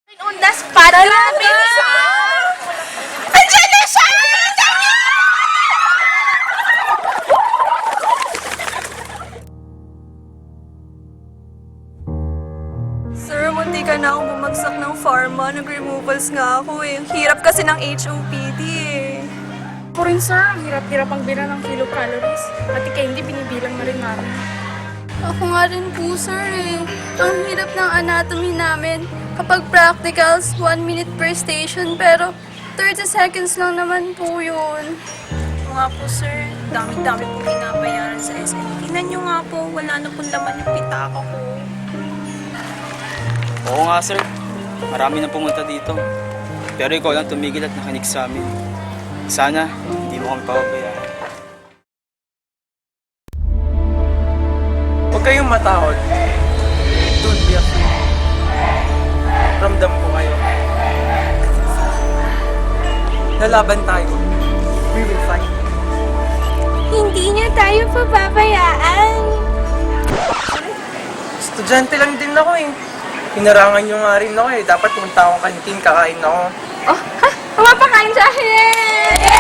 On the spot. Grabe siya! Andiyan na siya! Sir, munti ka na akong bumagsak ng pharma. Nag-removals nga ako eh. Ang hirap kasi ng HOPD eh. Ako rin, sir. Ang hirap-hirap ang bilang ng kilocalories. Pati kayo hindi binibilang na rin namin. Ako nga rin po, sir eh. Ang hirap ng anatomy namin. Kapag practicals, 1 minute per station. Pero 30 seconds lang naman po yun. Oo nga po, sir. Dami-dami po pinabayaran sa SM. Tingnan nyo nga po, wala na pong laman yung pitaka ko. Oo nga sir, marami na pumunta dito. Pero ikaw lang tumigil at nakinig sa amin. Sana, hindi mo kami pababayaan. Huwag kayong matakot. Don't be afraid. Ramdam ko kayo. Lalaban tayo. We will fight. Hindi niya tayo pababayaan. Estudyante lang din ako eh. Hinarangan nyo nga rin ako eh. Dapat pumunta akong kantin, kakain ako. Oh, ha? Pumapakain sa akin!